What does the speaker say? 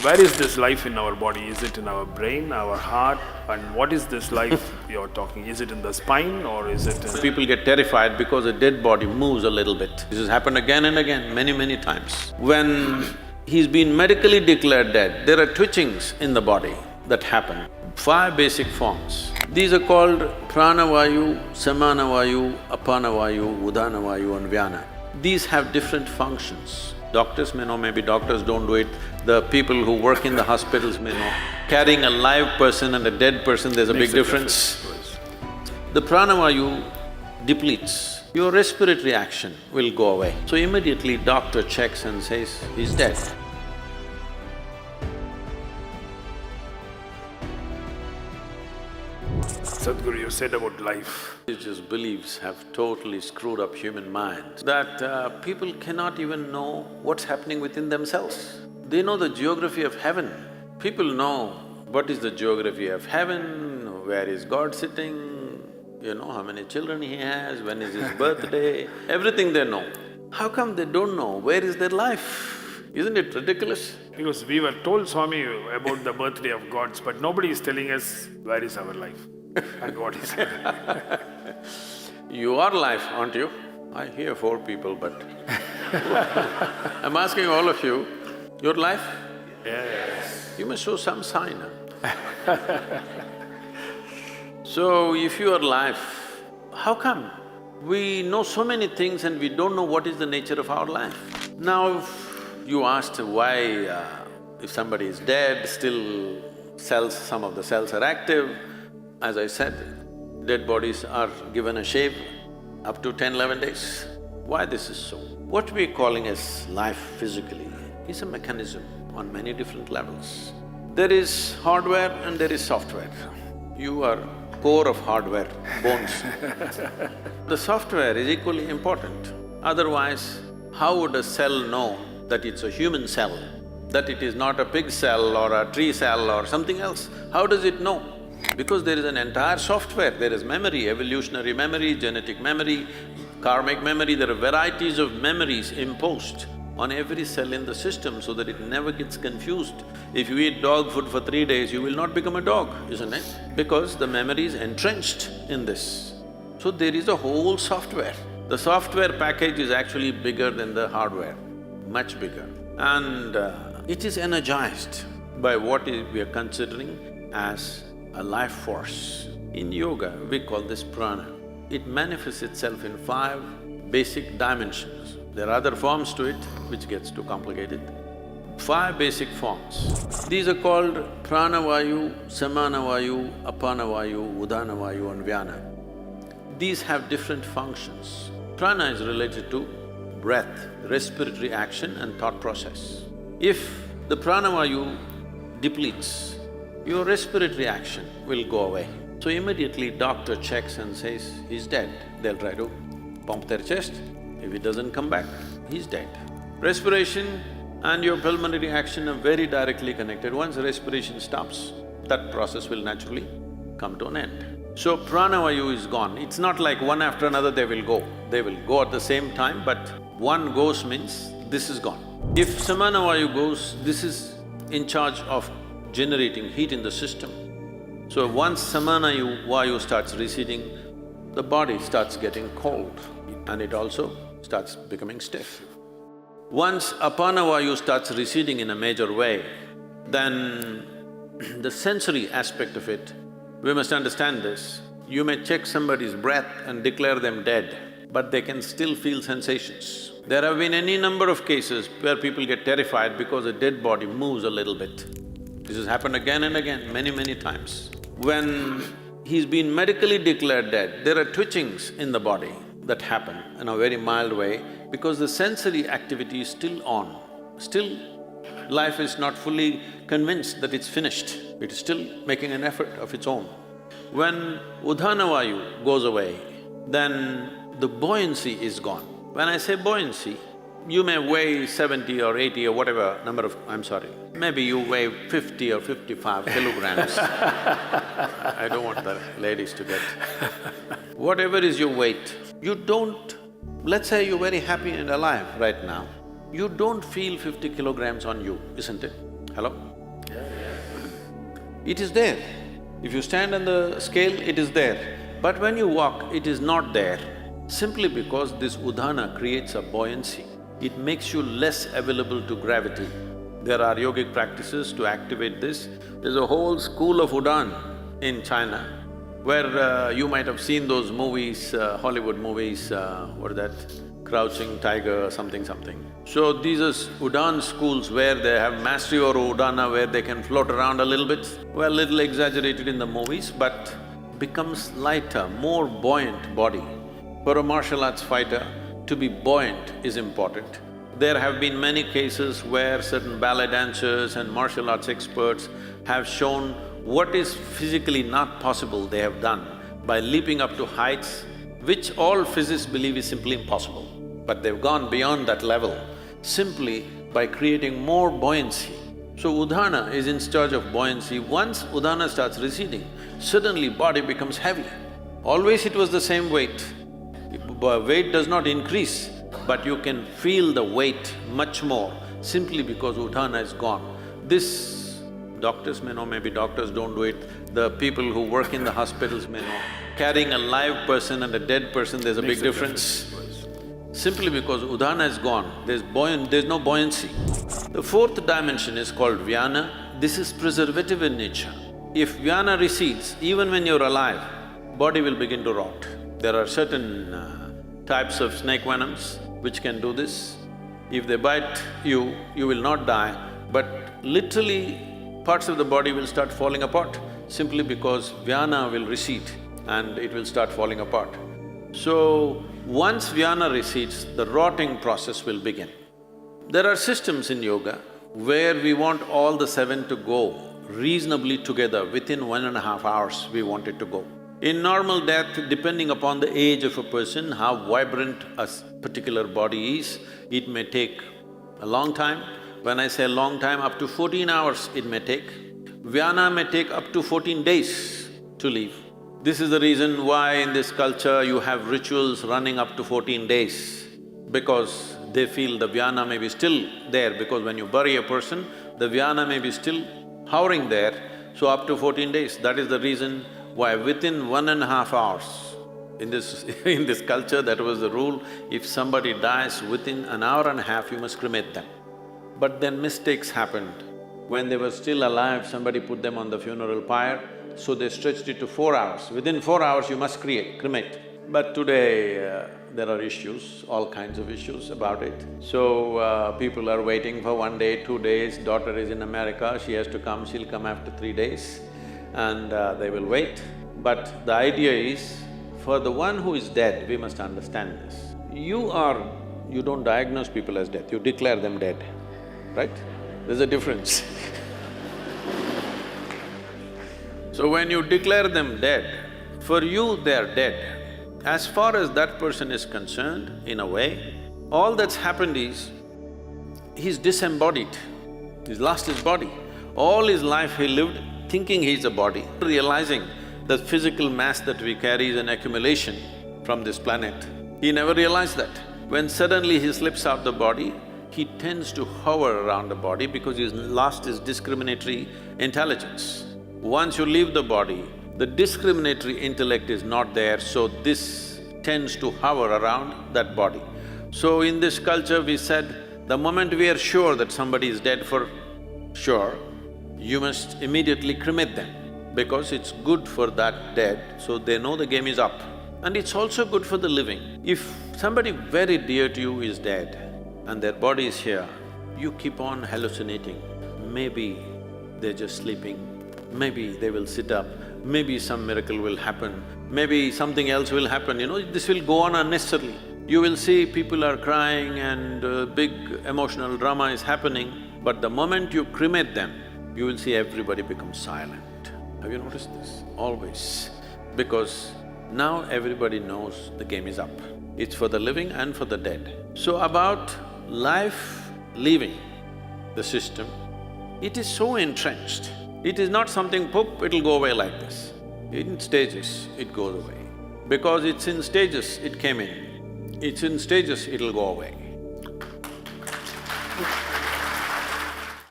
where is this life in our body? Is it in our brain, our heart? And what is this life you're talking? Is it in the spine or is it in… People get terrified because a dead body moves a little bit. This has happened again and again, many times. When he's been medically declared dead, there are twitchings in the body that happen. 5 basic forms. These are called pranavayu, samanavayu, apanavayu, udanavayu and vyana. These have different functions. Doctors may know, maybe doctors don't do it. The people who work in the hospitals may know. Carrying a live person and a dead person, there's a big difference. The pranavayu depletes, your respiratory action will go away. So immediately doctor checks and says, he's dead. Sadhguru, you said about life. Religious beliefs have totally screwed up human minds, that people cannot even know what's happening within themselves. They know the geography of heaven. People know what is the geography of heaven, where is God sitting, you know how many children he has, when is his birthday, everything they know. How come they don't know where is their life? Isn't it ridiculous? Because we were told, Swami, about the birthday of gods, but nobody is telling us where is our life and what is it. You are life, aren't you? I hear 4 people, but I'm asking all of you, your life? Yes. You must show some sign. So, if you are life, how come? We know so many things and we don't know what is the nature of our life. Now, you asked why if somebody is dead, still some of the cells are active. As I said, dead bodies are given a shave up to 10–11 days. Why this is so? What we're calling as life physically is a mechanism on many different levels. There is hardware and there is software. You are core of hardware, bones. The software is equally important. Otherwise, how would a cell know that it's a human cell, that it is not a pig cell or a tree cell or something else? How does it know? Because there is an entire software, there is memory, evolutionary memory, genetic memory, karmic memory, there are varieties of memories imposed on every cell in the system so that it never gets confused. If you eat dog food for 3 days, you will not become a dog, isn't it? Because the memory is entrenched in this. So there is a whole software. The software package is actually bigger than the hardware, much bigger. And it is energized by what we are considering as a life force. In yoga, we call this prana. It manifests itself in 5 basic dimensions. There are other forms to it, which gets too complicated. 5 basic forms. These are called pranavayu, samanavayu, apanavayu, udanavayu and vyana. These have different functions. Prana is related to breath, respiratory action and thought process. If the pranavayu depletes, your respiratory action will go away. So immediately doctor checks and says, he's dead. They'll try to pump their chest. If it doesn't come back, he's dead. Respiration and your pulmonary action are very directly connected. Once respiration stops, that process will naturally come to an end. So pranavayu is gone. It's not like one after another they will go. They will go at the same time, but one goes means this is gone. If samanavayu goes, this is in charge of generating heat in the system. So once samanavayu starts receding, the body starts getting cold and it also starts becoming stiff. Once apanavayu starts receding in a major way, then the sensory aspect of it, we must understand this. You may check somebody's breath and declare them dead, but they can still feel sensations. There have been any number of cases where people get terrified because a dead body moves a little bit. This has happened again and again, many times. When he's been medically declared dead, there are twitchings in the body that happen in a very mild way because the sensory activity is still on. Still, life is not fully convinced that it's finished, it is still making an effort of its own. When udhanavayu goes away, then the buoyancy is gone. When I say buoyancy, you may weigh 70 or 80 or whatever number of… maybe you weigh 50 or 55 kilograms. I don't want the ladies to get… Whatever is your weight, you don't… let's say you're very happy and alive right now, you don't feel 50 kilograms on you, isn't it? Hello? It is there. If you stand on the scale, it is there. But when you walk, it is not there, simply because this udana creates a buoyancy. It makes you less available to gravity. There are yogic practices to activate this. There's a whole school of Udan in China, where you might have seen those movies, Hollywood movies, what is that? Crouching Tiger, something. So these are Udan schools where they have mastery over Udana, where they can float around a little bit. Well, little exaggerated in the movies, but becomes lighter, more buoyant body. For a martial arts fighter, to be buoyant is important. There have been many cases where certain ballet dancers and martial arts experts have shown what is physically not possible they have done by leaping up to heights which all physicists believe is simply impossible. But they've gone beyond that level simply by creating more buoyancy. So Udana is in charge of buoyancy. Once Udana starts receding, suddenly body becomes heavy. Always it was the same weight. Weight does not increase, but you can feel the weight much more simply because Udana is gone. This, doctors may know, maybe doctors don't do it, the people who work in the hospitals may know. Carrying a live person and a dead person, there's a big difference. Simply because Udana is gone, there's no buoyancy. The fourth dimension is called Vyana. This is preservative in nature. If Vyana recedes, even when you're alive, body will begin to rot. There are certain types of snake venoms which can do this. If they bite you, you will not die, but literally parts of the body will start falling apart simply because Vyana will recede and it will start falling apart. So, once Vyana recedes, the rotting process will begin. There are systems in yoga where we want all the seven to go reasonably together. Within 1.5 hours, we want it to go. In normal death, depending upon the age of a person, how vibrant a particular body is, it may take a long time. When I say long time, up to 14 hours it may take. Vyana may take up to 14 days to leave. This is the reason why in this culture you have rituals running up to 14 days, because they feel the Vyana may be still there, because when you bury a person, the Vyana may be still hovering there, so up to 14 days. That is the reason why within 1.5 hours, in this culture, that was the rule, if somebody dies within an hour and a half, you must cremate them. But then mistakes happened. When they were still alive, somebody put them on the funeral pyre, so they stretched it to 4 hours. Within 4 hours, you must cremate. But today, there are issues, all kinds of issues about it. So, people are waiting for 1 day, 2 days, daughter is in America, she has to come, she'll come after 3 days, and they will wait. But the idea is, for the one who is dead, we must understand this. You don't diagnose people as dead, you declare them dead, right? There's a difference. So when you declare them dead, for you they are dead. As far as that person is concerned, in a way, all that's happened is, he's disembodied, he's lost his body. All his life he lived thinking he's a body, realizing the physical mass that we carry is an accumulation from this planet. He never realized that. When suddenly he slips out the body, he tends to hover around the body because he's lost his discriminatory intelligence. Once you leave the body, the discriminatory intellect is not there, so this tends to hover around that body. So in this culture we said, the moment we are sure that somebody is dead for sure, you must immediately cremate them, because it's good for that dead, so they know the game is up. And it's also good for the living. If somebody very dear to you is dead and their body is here, you keep on hallucinating. Maybe they're just sleeping, maybe they will sit up, maybe some miracle will happen, maybe something else will happen, this will go on unnecessarily. You will see people are crying and big emotional drama is happening, but the moment you cremate them, you will see everybody becomes silent. Have you noticed this? Always. Because now everybody knows the game is up. It's for the living and for the dead. So about life leaving the system, it is so entrenched. It is not something, poop, it'll go away like this. In stages, it goes away. Because it's in stages, it came in. It's in stages, it'll go away.